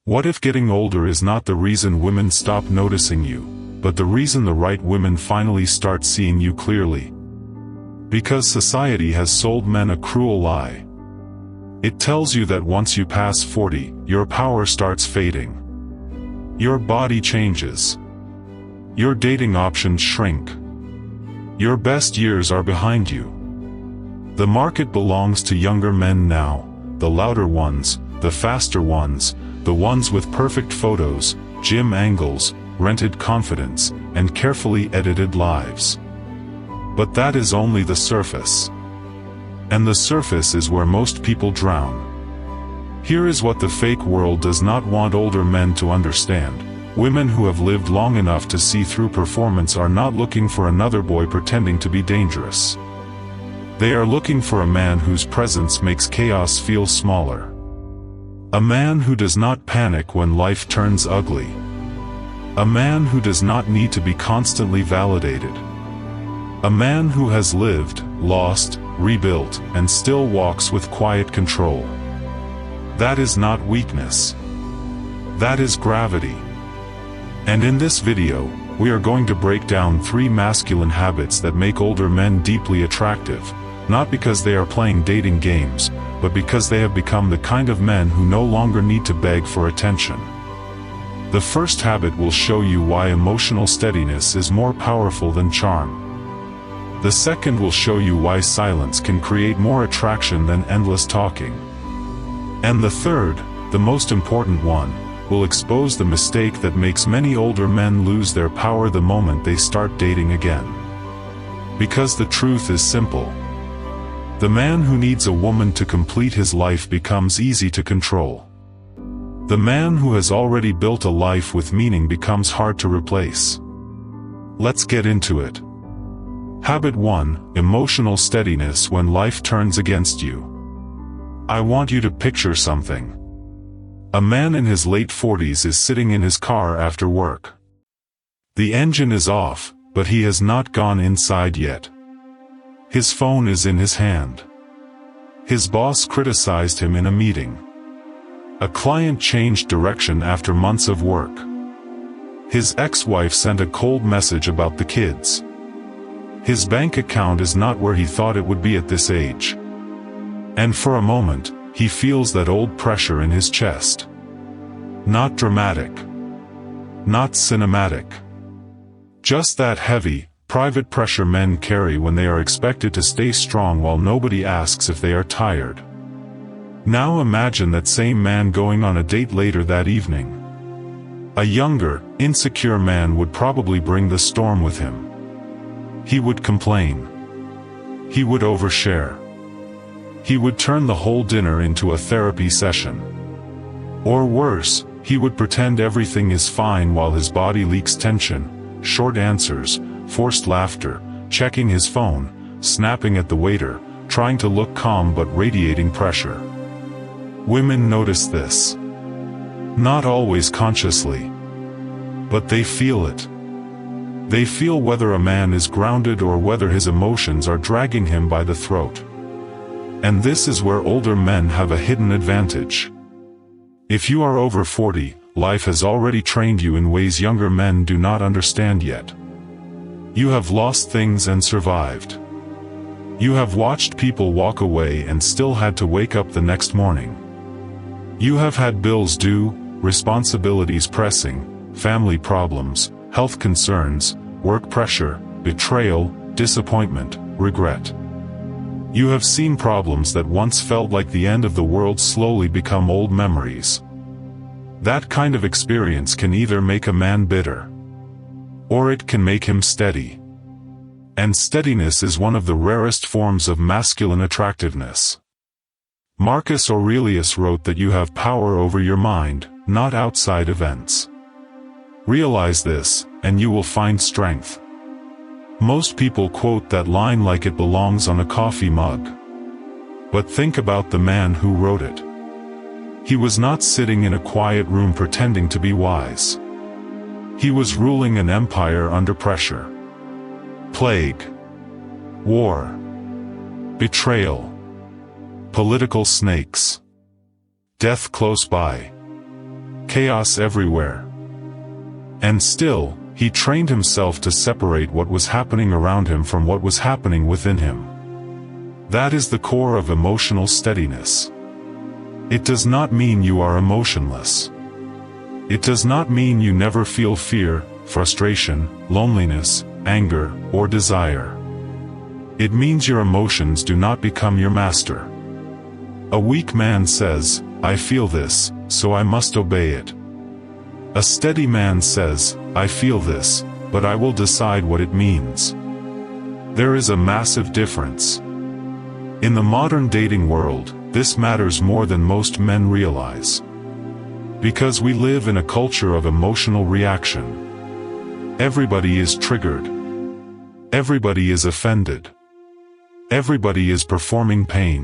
What if getting older is not the reason women stop noticing you, but the reason the right women finally start seeing you clearly? Because society has sold men a cruel lie. It tells you that once you pass 40, your power starts fading. Your body changes. Your dating options shrink. Your best years are behind you. The market belongs to younger men now, the louder ones, the faster ones, the ones with perfect photos, gym angles, rented confidence, and carefully edited lives. But that is only the surface. And the surface is where most people drown. Here is what the fake world does not want older men to understand. Women who have lived long enough to see through performance are not looking for another boy pretending to be dangerous. They are looking for a man whose presence makes chaos feel smaller. A man who does not panic when life turns ugly. A man who does not need to be constantly validated. A man who has lived, lost, rebuilt, and still walks with quiet control. That is not weakness. That is gravity. And in this video, we are going to break down 3 masculine habits that make older men deeply attractive, not because they are playing dating games, but because they have become the kind of men who no longer need to beg for attention. The first habit will show you why emotional steadiness is more powerful than charm. The second will show you why silence can create more attraction than endless talking. And the third, the most important one, will expose the mistake that makes many older men lose their power the moment they start dating again. Because the truth is simple. The man who needs a woman to complete his life becomes easy to control. The man who has already built a life with meaning becomes hard to replace. Let's get into it. Habit 1: Emotional steadiness when life turns against you. I want you to picture something. A man in his late 40s is sitting in his car after work. The engine is off, but he has not gone inside yet. His phone is in his hand. His boss criticized him in a meeting. A client changed direction after months of work. His ex-wife sent a cold message about the kids. His bank account is not where he thought it would be at this age. And for a moment, he feels that old pressure in his chest. Not dramatic. Not cinematic. Just that heavy, private pressure men carry when they are expected to stay strong while nobody asks if they are tired. Now imagine that same man going on a date later that evening. A younger, insecure man would probably bring the storm with him. He would complain. He would overshare. He would turn the whole dinner into a therapy session. Or worse, he would pretend everything is fine while his body leaks tension, short answers, forced laughter, checking his phone, snapping at the waiter, trying to look calm but radiating pressure. Women notice this. Not always consciously. But they feel it. They feel whether a man is grounded or whether his emotions are dragging him by the throat. And this is where older men have a hidden advantage. If you are over 40, life has already trained you in ways younger men do not understand yet. You have lost things and survived. You have watched people walk away and still had to wake up the next morning. You have had bills due, responsibilities pressing, family problems, health concerns, work pressure, betrayal, disappointment, regret. You have seen problems that once felt like the end of the world slowly become old memories. That kind of experience can either make a man bitter, or it can make him steady. And steadiness is one of the rarest forms of masculine attractiveness. Marcus Aurelius wrote that you have power over your mind, not outside events. Realize this, and you will find strength. Most people quote that line like it belongs on a coffee mug. But think about the man who wrote it. He was not sitting in a quiet room pretending to be wise. He was ruling an empire under pressure. Plague. War. Betrayal. Political snakes. Death close by. chaos everywhere. And still, he trained himself to separate what was happening around him from what was happening within him. That is the core of emotional steadiness. It does not mean you are emotionless. It does not mean you never feel fear, frustration, loneliness, anger, or desire. It means your emotions do not become your master. A weak man says, "I feel this, so I must obey it." A steady man says, "I feel this, but I will decide what it means." There is a massive difference. In the modern dating world, this matters more than most men realize. Because we live in a culture of emotional reaction. Everybody is triggered. Everybody is offended. Everybody is performing pain.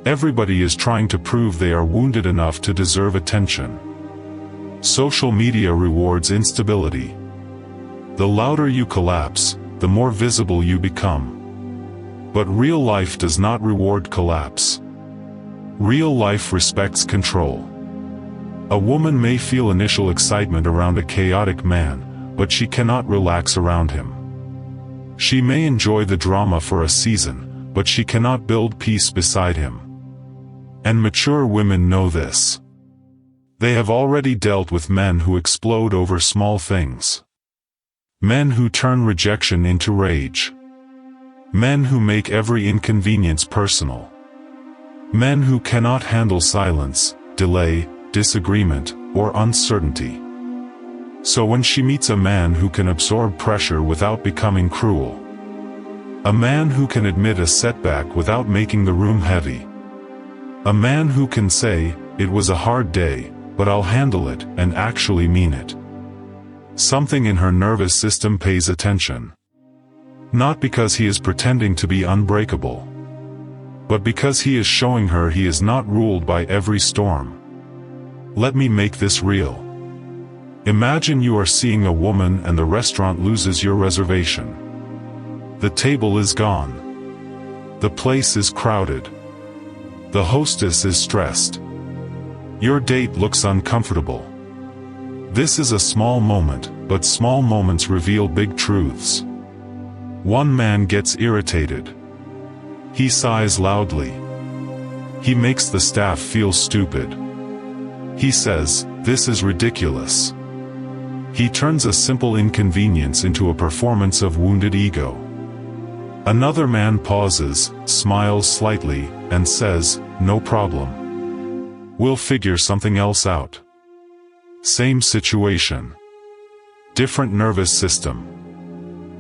Everybody is trying to prove they are wounded enough to deserve attention. Social media rewards instability. The louder you collapse, the more visible you become. But real life does not reward collapse. Real life respects control. A woman may feel initial excitement around a chaotic man, but she cannot relax around him. She may enjoy the drama for a season, but she cannot build peace beside him. And mature women know this. They have already dealt with men who explode over small things. Men who turn rejection into rage. Men who make every inconvenience personal. Men who cannot handle silence, delay, disagreement, or uncertainty. So when she meets a man who can absorb pressure without becoming cruel. A man who can admit a setback without making the room heavy. A man who can say, "It was a hard day, but I'll handle it," and actually mean it. Something in her nervous system pays attention. Not because he is pretending to be unbreakable, but because he is showing her he is not ruled by every storm. Let me make this real. Imagine you are seeing a woman and the restaurant loses your reservation. The table is gone. The place is crowded. The hostess is stressed. Your date looks uncomfortable. This is a small moment, but small moments reveal big truths. One man gets irritated. He sighs loudly. He makes the staff feel stupid. He says, "This is ridiculous." He turns a simple inconvenience into a performance of wounded ego. Another man pauses, smiles slightly, and says, "No problem. We'll figure something else out." Same situation. Different nervous system.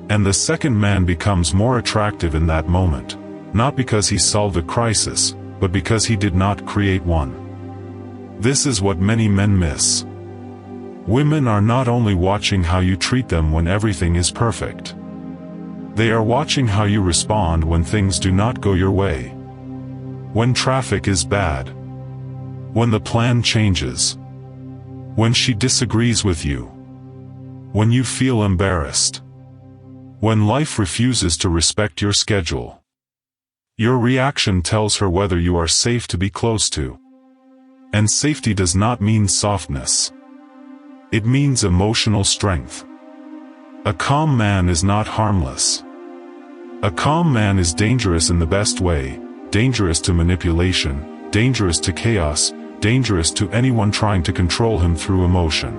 And the second man becomes more attractive in that moment, not because he solved a crisis, but because he did not create one. This is what many men miss. Women are not only watching how you treat them when everything is perfect. They are watching how you respond when things do not go your way. When traffic is bad. When the plan changes. When she disagrees with you. When you feel embarrassed. When life refuses to respect your schedule. Your reaction tells her whether you are safe to be close to. And safety does not mean softness. It means emotional strength. A calm man is not harmless. A calm man is dangerous in the best way, dangerous to manipulation, dangerous to chaos, dangerous to anyone trying to control him through emotion.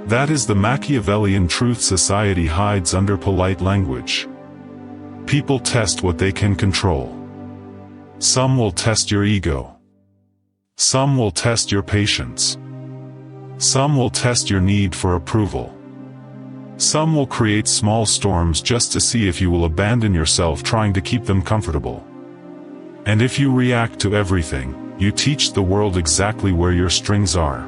That is the Machiavellian truth society hides under polite language. People test what they can control. Some will test your ego. Some will test your patience. Some will test your need for approval. Some will create small storms just to see if you will abandon yourself trying to keep them comfortable. And if you react to everything, you teach the world exactly where your strings are.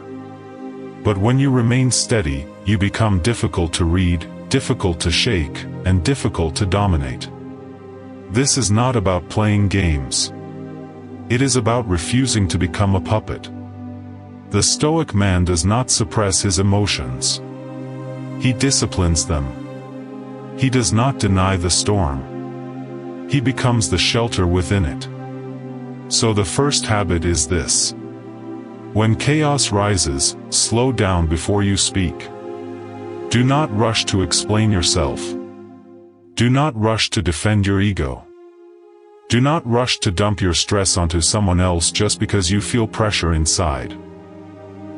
But when you remain steady, you become difficult to read, difficult to shake, and difficult to dominate. This is not about playing games. It is about refusing to become a puppet. The Stoic man does not suppress his emotions. He disciplines them. He does not deny the storm. He becomes the shelter within it. So the first habit is this. When chaos rises, slow down before you speak. Do not rush to explain yourself. Do not rush to defend your ego. Do not rush to dump your stress onto someone else just because you feel pressure inside.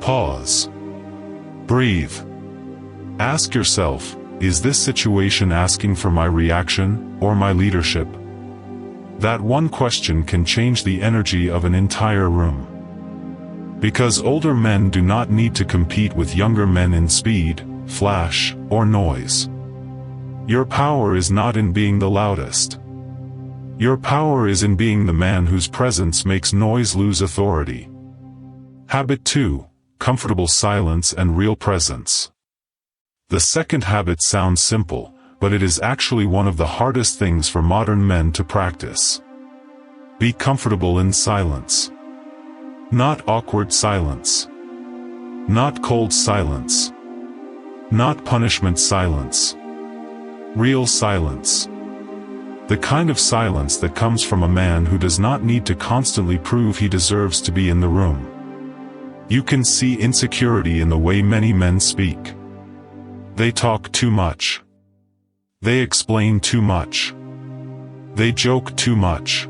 Pause. Breathe. Ask yourself, is this situation asking for my reaction, or my leadership? That one question can change the energy of an entire room. Because older men do not need to compete with younger men in speed, flash, or noise. Your power is not in being the loudest. Your power is in being the man whose presence makes noise lose authority. Habit 2. Comfortable silence and real presence. The second habit sounds simple, but it is actually one of the hardest things for modern men to practice. Be comfortable in silence. Not awkward silence. Not cold silence. Not punishment silence. Real silence. The kind of silence that comes from a man who does not need to constantly prove he deserves to be in the room. You can see insecurity in the way many men speak. They talk too much. They explain too much. They joke too much.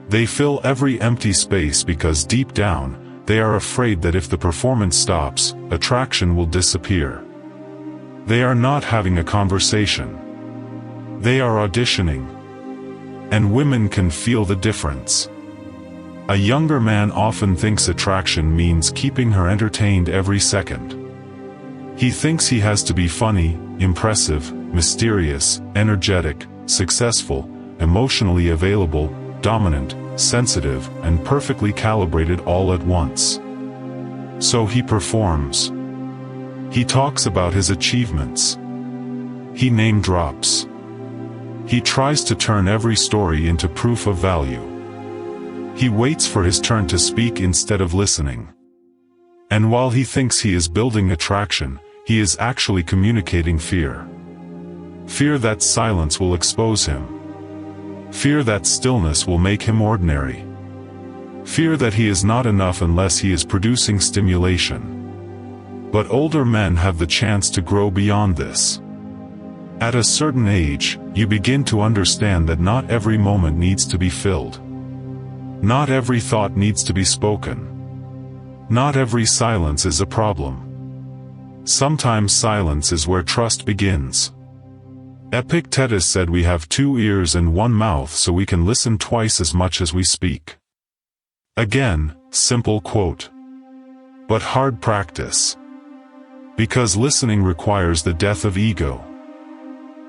They fill every empty space because deep down, they are afraid that if the performance stops, attraction will disappear. They are not having a conversation. They are auditioning. And women can feel the difference. A younger man often thinks attraction means keeping her entertained every second. He thinks he has to be funny, impressive, mysterious, energetic, successful, emotionally available, dominant, sensitive, and perfectly calibrated all at once. So he performs. He talks about his achievements. He name drops. He tries to turn every story into proof of value. He waits for his turn to speak instead of listening. And while he thinks he is building attraction, he is actually communicating fear. Fear that silence will expose him. Fear that stillness will make him ordinary. Fear that he is not enough unless he is producing stimulation. But older men have the chance to grow beyond this. At a certain age, you begin to understand that not every moment needs to be filled. Not every thought needs to be spoken. Not every silence is a problem. Sometimes silence is where trust begins. Epictetus said we have 2 ears and 1 mouth so we can listen twice as much as we speak. Again, simple quote. But hard practice. Because listening requires the death of ego.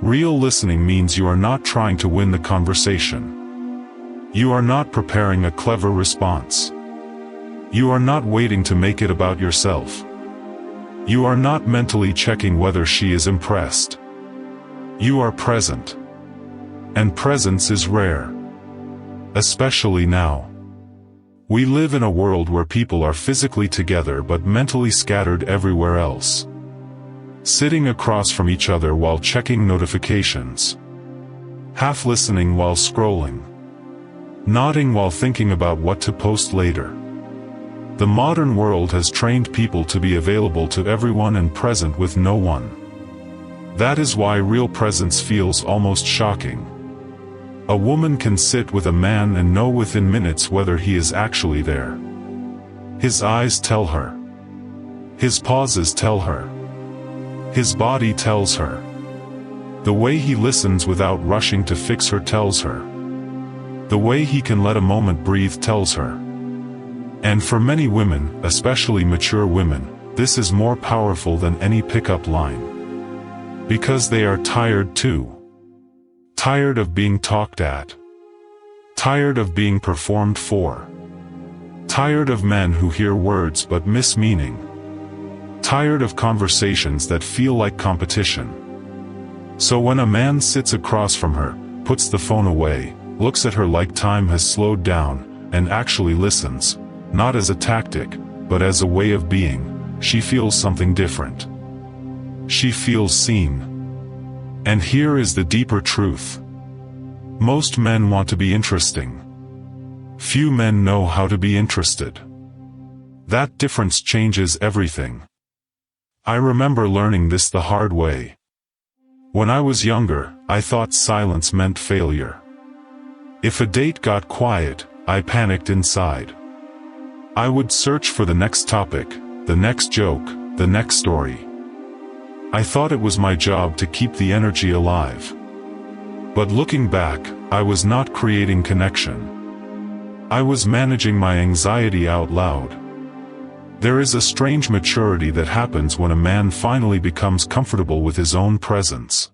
Real listening means you are not trying to win the conversation. You are not preparing a clever response. You are not waiting to make it about yourself. You are not mentally checking whether she is impressed. You are present. And presence is rare. Especially now. We live in a world where people are physically together but mentally scattered everywhere else. Sitting across from each other while checking notifications. Half listening while scrolling. Nodding while thinking about what to post later. The modern world has trained people to be available to everyone and present with no one. That is why real presence feels almost shocking. A woman can sit with a man and know within minutes whether he is actually there. His eyes tell her. His pauses tell her. His body tells her. The way he listens without rushing to fix her tells her. The way he can let a moment breathe tells her. And for many women, especially mature women, this is more powerful than any pickup line. Because they are tired too. Tired of being talked at. Tired of being performed for. Tired of men who hear words but miss meaning. Tired of conversations that feel like competition. So when a man sits across from her, puts the phone away, looks at her like time has slowed down, and actually listens, not as a tactic, but as a way of being, she feels something different. She feels seen. And here is the deeper truth. Most men want to be interesting. Few men know how to be interested. That difference changes everything. I remember learning this the hard way. When I was younger, I thought silence meant failure. If a date got quiet, I panicked inside. I would search for the next topic, the next joke, the next story. I thought it was my job to keep the energy alive. But looking back, I was not creating connection. I was managing my anxiety out loud. There is a strange maturity that happens when a man finally becomes comfortable with his own presence.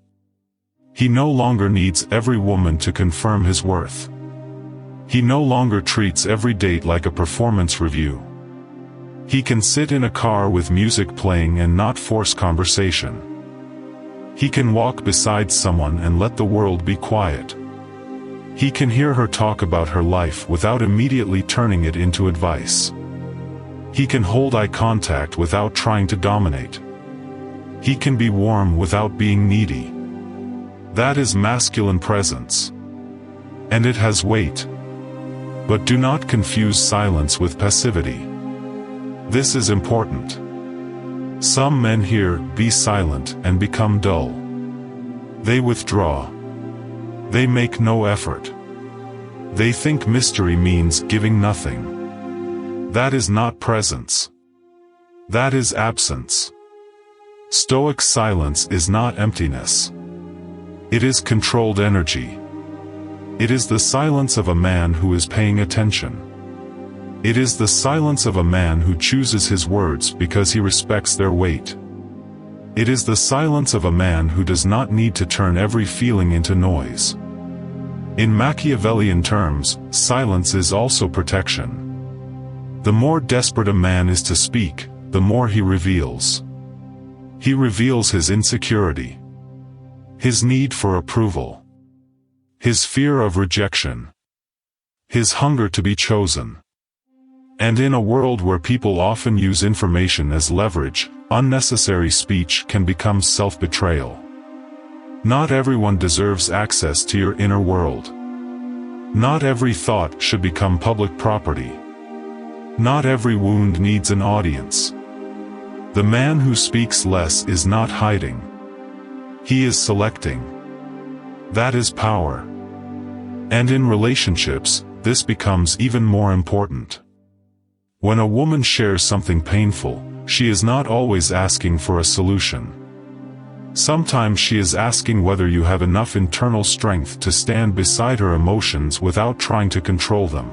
He no longer needs every woman to confirm his worth. He no longer treats every date like a performance review. He can sit in a car with music playing and not force conversation. He can walk beside someone and let the world be quiet. He can hear her talk about her life without immediately turning it into advice. He can hold eye contact without trying to dominate. He can be warm without being needy. That is masculine presence. And it has weight. But do not confuse silence with passivity. This is important. Some men hear, "Be silent," and become dull. They withdraw. They make no effort. They think mystery means giving nothing. That is not presence. That is absence. Stoic silence is not emptiness. It is controlled energy. It is the silence of a man who is paying attention. It is the silence of a man who chooses his words because he respects their weight. It is the silence of a man who does not need to turn every feeling into noise. In Machiavellian terms, silence is also protection. The more desperate a man is to speak, the more he reveals. He reveals his insecurity, his need for approval, his fear of rejection, his hunger to be chosen. And in a world where people often use information as leverage, unnecessary speech can become self-betrayal. Not everyone deserves access to your inner world. Not every thought should become public property. Not every wound needs an audience. The man who speaks less is not hiding. He is selecting. That is power. And in relationships, this becomes even more important. When a woman shares something painful, she is not always asking for a solution. Sometimes she is asking whether you have enough internal strength to stand beside her emotions without trying to control them.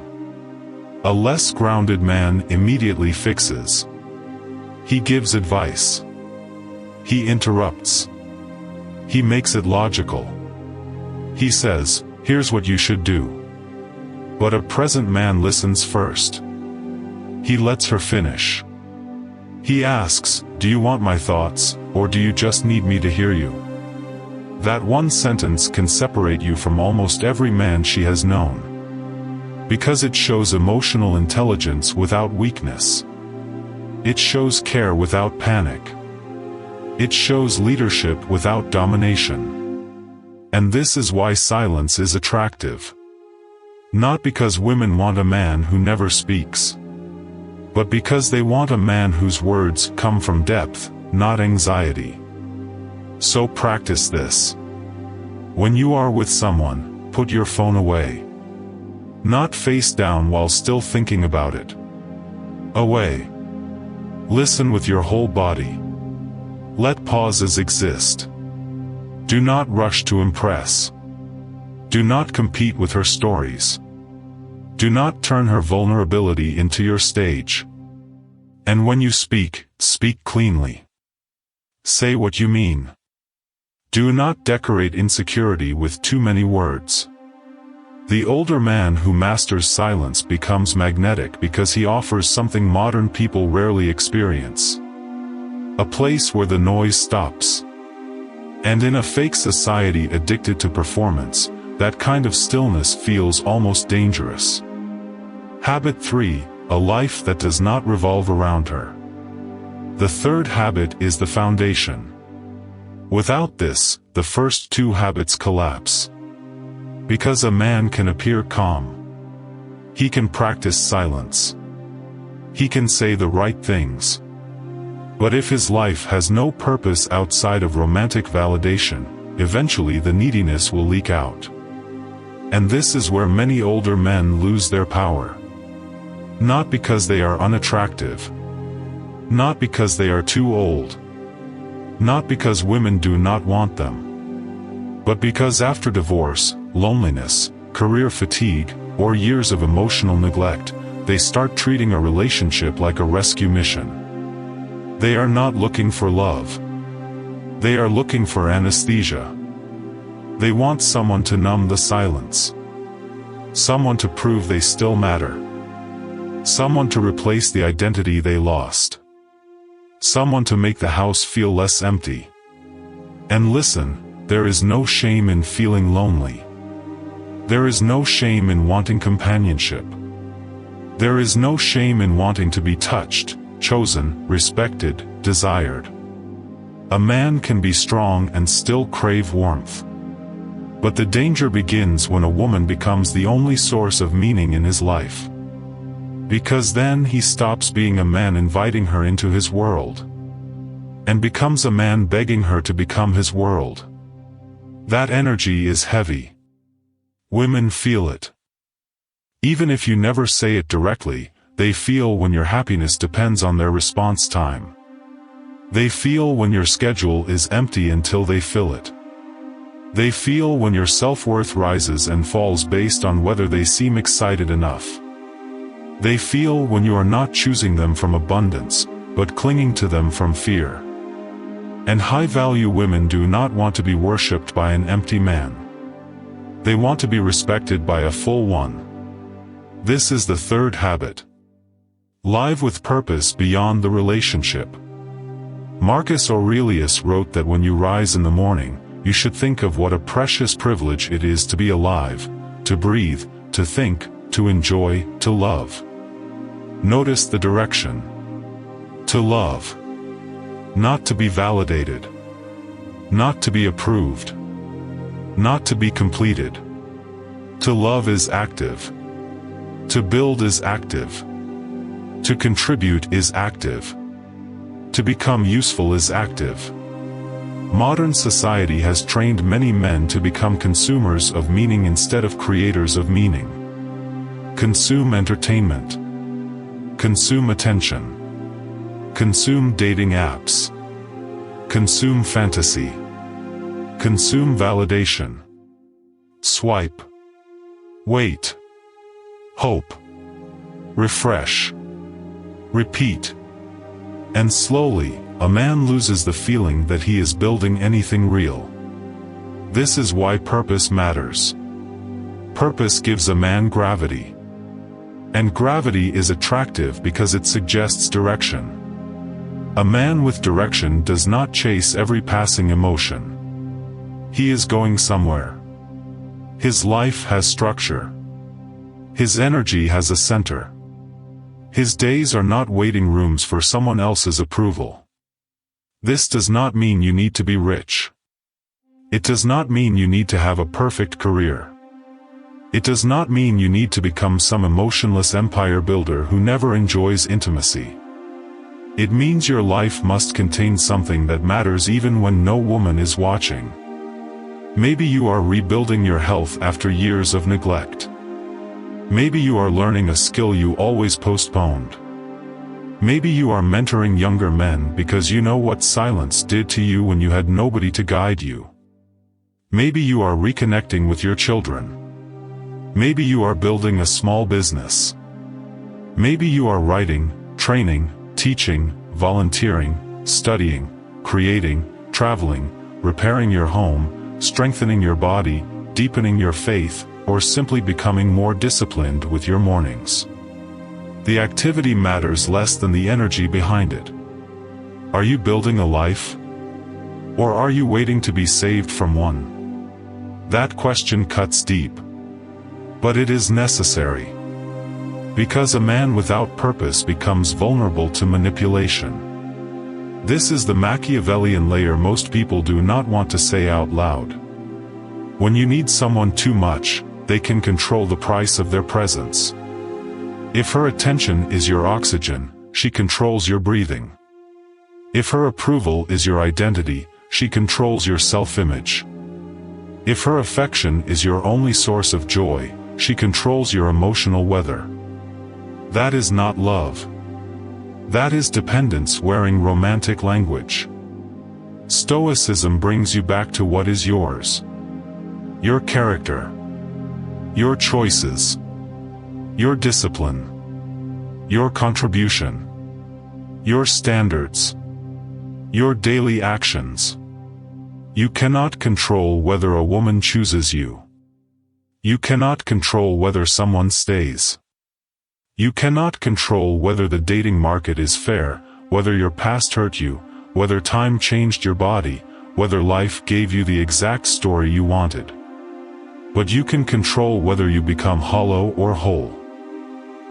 A less grounded man immediately fixes. He gives advice. He interrupts. He makes it logical. He says, "Here's what you should do." But a present man listens first. He lets her finish. He asks, "Do you want my thoughts, or do you just need me to hear you?" That one sentence can separate you from almost every man she has known. Because it shows emotional intelligence without weakness. It shows care without panic. It shows leadership without domination. And this is why silence is attractive. Not because women want a man who never speaks, but because they want a man whose words come from depth, not anxiety. So practice this. When you are with someone, put your phone away. Not face down while still thinking about it. Away. Listen with your whole body. Let pauses exist. Do not rush to impress. Do not compete with her stories. Do not turn her vulnerability into your stage. And when you speak, speak cleanly. Say what you mean. Do not decorate insecurity with too many words. The older man who masters silence becomes magnetic because he offers something modern people rarely experience. A place where the noise stops. And in a fake society addicted to performance, that kind of stillness feels almost dangerous. Habit 3, a life that does not revolve around her. The third habit is the foundation. Without this, the first two habits collapse. Because a man can appear calm. He can practice silence. He can say the right things. But if his life has no purpose outside of romantic validation, eventually the neediness will leak out. And this is where many older men lose their power. Not because they are unattractive. Not because they are too old. Not because women do not want them. But because after divorce, loneliness, career fatigue, or years of emotional neglect, they start treating a relationship like a rescue mission. They are not looking for love. They are looking for anesthesia. They want someone to numb the silence. Someone to prove they still matter. Someone to replace the identity they lost. Someone to make the house feel less empty. And listen, there is no shame in feeling lonely. There is no shame in wanting companionship. There is no shame in wanting to be touched, chosen, respected, desired. A man can be strong and still crave warmth. But the danger begins when a woman becomes the only source of meaning in his life. Because then he stops being a man inviting her into his world, and becomes a man begging her to become his world. That energy is heavy. Women feel it. Even if you never say it directly, they feel when your happiness depends on their response time. They feel when your schedule is empty until they fill it. They feel when your self-worth rises and falls based on whether they seem excited enough. They feel when you are not choosing them from abundance, but clinging to them from fear. And high-value women do not want to be worshipped by an empty man. They want to be respected by a full one. This is the third habit. Live with purpose beyond the relationship. Marcus Aurelius wrote that when you rise in the morning, you should think of what a precious privilege it is to be alive, to breathe, to think, to enjoy, to love. Notice the direction. To love. Not to be validated. Not to be approved. Not to be completed. To love is active. To build is active. To contribute is active. To become useful is active. Modern society has trained many men to become consumers of meaning instead of creators of meaning. Consume entertainment. Consume attention. Consume dating apps. Consume fantasy. Consume validation. Swipe. Wait. Hope. Refresh. Repeat. And slowly, a man loses the feeling that he is building anything real. This is why purpose matters. Purpose gives a man gravity. And gravity is attractive because it suggests direction. A man with direction does not chase every passing emotion. He is going somewhere. His life has structure. His energy has a center. His days are not waiting rooms for someone else's approval. This does not mean you need to be rich. It does not mean you need to have a perfect career. It does not mean you need to become some emotionless empire builder who never enjoys intimacy. It means your life must contain something that matters even when no woman is watching. Maybe you are rebuilding your health after years of neglect. Maybe you are learning a skill you always postponed. Maybe you are mentoring younger men because you know what silence did to you when you had nobody to guide you. Maybe you are reconnecting with your children. Maybe you are building a small business. Maybe you are writing, training, teaching, volunteering, studying, creating, traveling, repairing your home, strengthening your body, deepening your faith, or simply becoming more disciplined with your mornings. The activity matters less than the energy behind it. Are you building a life? Or are you waiting to be saved from one? That question cuts deep. But it is necessary. Because a man without purpose becomes vulnerable to manipulation. This is the Machiavellian layer most people do not want to say out loud. When you need someone too much, they can control the price of their presence. If her attention is your oxygen, she controls your breathing. If her approval is your identity, she controls your self-image. If her affection is your only source of joy, she controls your emotional weather. That is not love. That is dependence wearing romantic language. Stoicism brings you back to what is yours. Your character. Your choices. Your discipline. Your contribution. Your standards. Your daily actions. You cannot control whether a woman chooses you. You cannot control whether someone stays. You cannot control whether the dating market is fair, whether your past hurt you, whether time changed your body, whether life gave you the exact story you wanted. But you can control whether you become hollow or whole.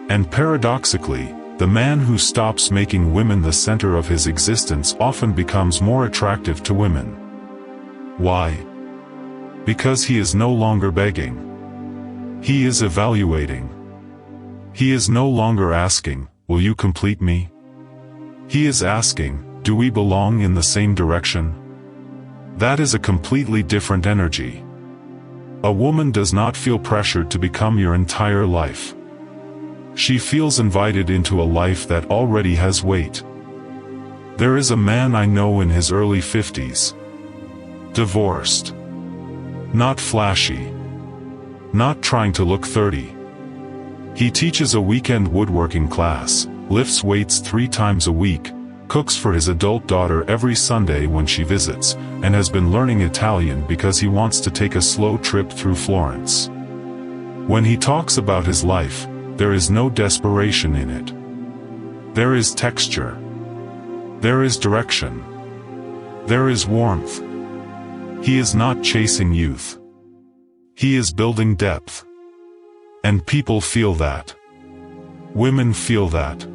And paradoxically, the man who stops making women the center of his existence often becomes more attractive to women. Why? Because he is no longer begging. He is evaluating. He is no longer asking, "Will you complete me?" He is asking, "Do we belong in the same direction?" That is a completely different energy. A woman does not feel pressured to become your entire life. She feels invited into a life that already has weight. There is a man I know in his early 50s. Divorced. Not flashy. Not trying to look 30. He teaches a weekend woodworking class, lifts weights 3 times a week, cooks for his adult daughter every Sunday when she visits, and has been learning Italian because he wants to take a slow trip through Florence. When he talks about his life, there is no desperation in it. There is texture. There is direction. There is warmth. He is not chasing youth. He is building depth. And people feel that. Women feel that.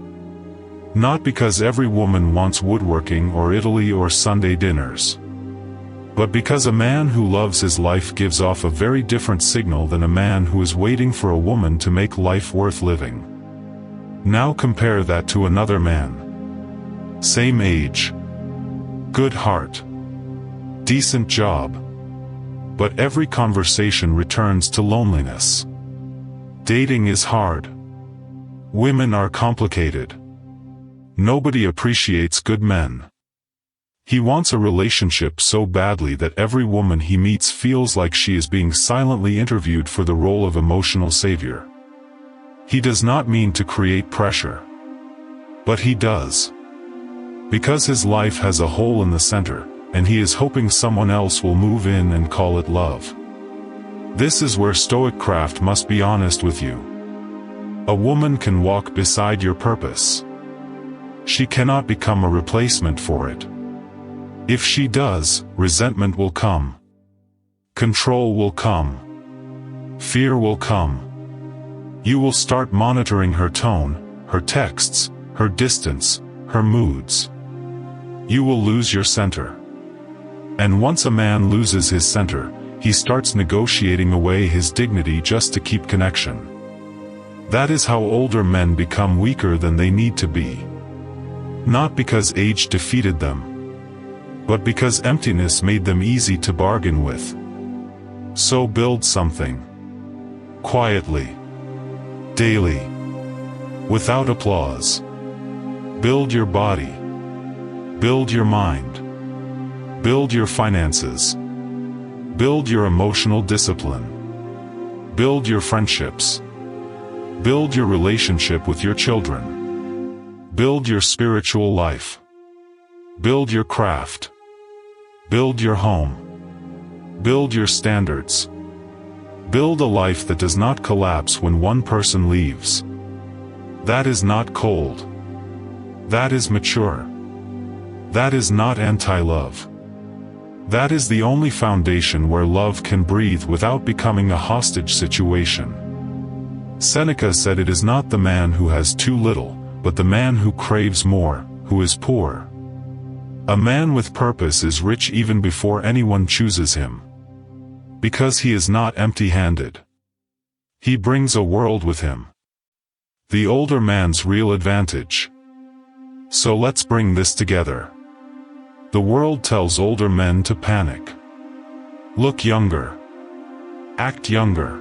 Not because every woman wants woodworking or Italy or Sunday dinners. But because a man who loves his life gives off a very different signal than a man who is waiting for a woman to make life worth living. Now compare that to another man. Same age. Good heart. Decent job. But every conversation returns to loneliness. Dating is hard. Women are complicated. Nobody appreciates good men. He wants a relationship so badly that every woman he meets feels like she is being silently interviewed for the role of emotional savior. He does not mean to create pressure. But he does. Because his life has a hole in the center, and he is hoping someone else will move in and call it love. This is where StoicCraft must be honest with you. A woman can walk beside your purpose. She cannot become a replacement for it. If she does, resentment will come. Control will come. Fear will come. You will start monitoring her tone, her texts, her distance, her moods. You will lose your center. And once a man loses his center, he starts negotiating away his dignity just to keep connection. That is how older men become weaker than they need to be. Not because age defeated them, but because emptiness made them easy to bargain with. So build something. Quietly. Daily. Without applause. Build your body. Build your mind. Build your finances. Build your emotional discipline. Build your friendships. Build your relationship with your children. Build your spiritual life. Build your craft. Build your home. Build your standards. Build a life that does not collapse when one person leaves. That is not cold. That is mature. That is not anti-love. That is the only foundation where love can breathe without becoming a hostage situation. Seneca said it is not the man who has too little, but the man who craves more, who is poor. A man with purpose is rich even before anyone chooses him. Because he is not empty-handed. He brings a world with him. The older man's real advantage. So let's bring this together. The world tells older men to panic. Look younger. Act younger.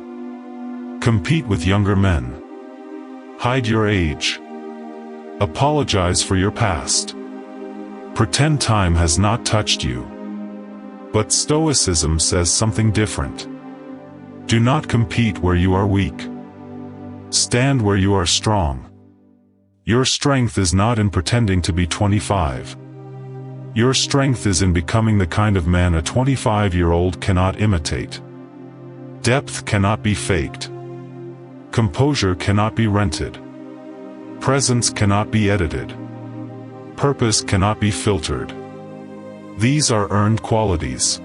Compete with younger men. Hide your age. Apologize for your past. Pretend time has not touched you. But Stoicism says something different. Do not compete where you are weak. Stand where you are strong. Your strength is not in pretending to be 25. Your strength is in becoming the kind of man a 25-year-old cannot imitate. Depth cannot be faked. Composure cannot be rented. Presence cannot be edited. Purpose cannot be filtered. These are earned qualities.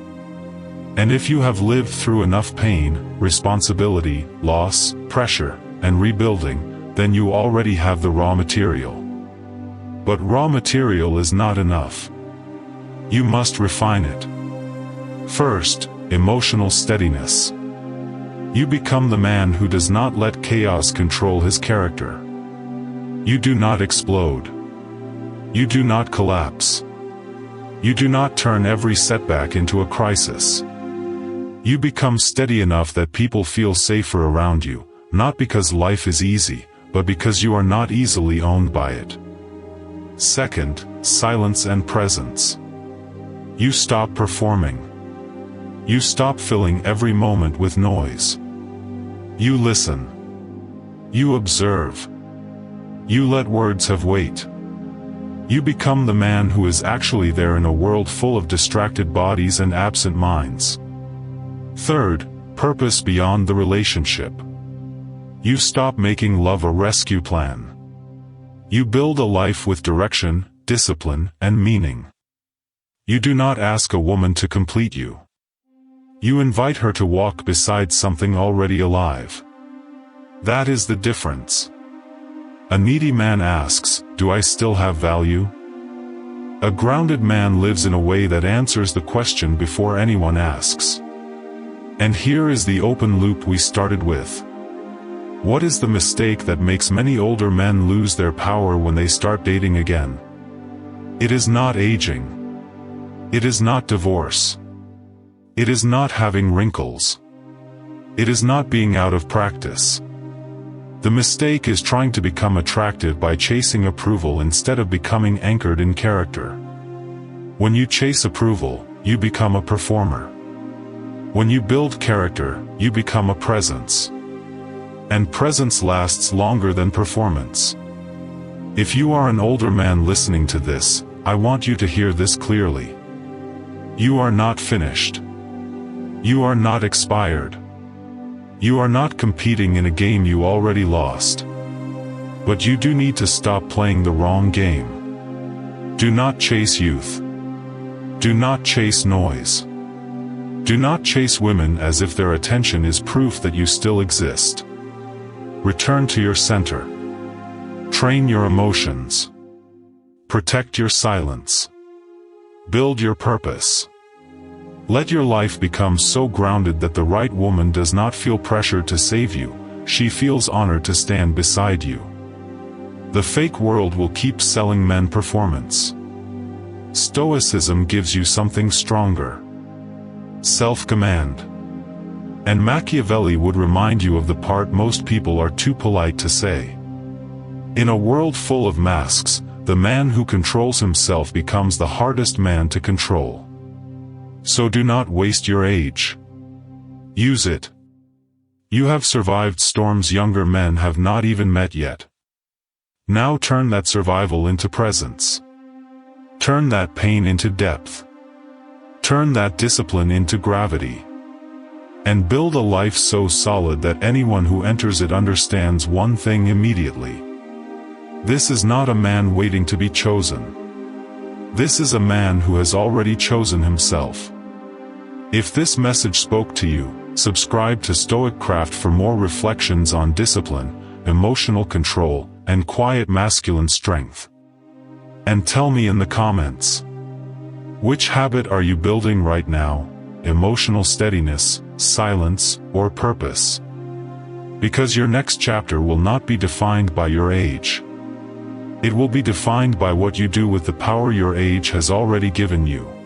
And if you have lived through enough pain, responsibility, loss, pressure, and rebuilding, then you already have the raw material. But raw material is not enough. You must refine it. First, emotional steadiness. You become the man who does not let chaos control his character. You do not explode. You do not collapse. You do not turn every setback into a crisis. You become steady enough that people feel safer around you, not because life is easy, but because you are not easily owned by it. Second, silence and presence. You stop performing. You stop filling every moment with noise. You listen. You observe. You let words have weight. You become the man who is actually there in a world full of distracted bodies and absent minds. Third, purpose beyond the relationship. You stop making love a rescue plan. You build a life with direction, discipline, and meaning. You do not ask a woman to complete you. You invite her to walk beside something already alive. That is the difference. A needy man asks, "Do I still have value?" A grounded man lives in a way that answers the question before anyone asks. And here is the open loop we started with. What is the mistake that makes many older men lose their power when they start dating again? It is not aging. It is not divorce. It is not having wrinkles. It is not being out of practice. The mistake is trying to become attractive by chasing approval instead of becoming anchored in character. When you chase approval, you become a performer. When you build character, you become a presence. And presence lasts longer than performance. If you are an older man listening to this, I want you to hear this clearly. You are not finished. You are not expired. You are not competing in a game you already lost. But you do need to stop playing the wrong game. Do not chase youth. Do not chase noise. Do not chase women as if their attention is proof that you still exist. Return to your center. Train your emotions. Protect your silence. Build your purpose. Let your life become so grounded that the right woman does not feel pressured to save you, she feels honored to stand beside you. The fake world will keep selling men performance. Stoicism gives you something stronger. Self-command. And Machiavelli would remind you of the part most people are too polite to say. In a world full of masks, the man who controls himself becomes the hardest man to control. So do not waste your age. Use it. You have survived storms younger men have not even met yet. Now turn that survival into presence. Turn that pain into depth. Turn that discipline into gravity. And build a life so solid that anyone who enters it understands one thing immediately. This is not a man waiting to be chosen. This is a man who has already chosen himself. If this message spoke to you, subscribe to StoicCraft for more reflections on discipline, emotional control, and quiet masculine strength. And tell me in the comments, which habit are you building right now? Emotional steadiness, silence, or purpose? Because your next chapter will not be defined by your age. It will be defined by what you do with the power your age has already given you.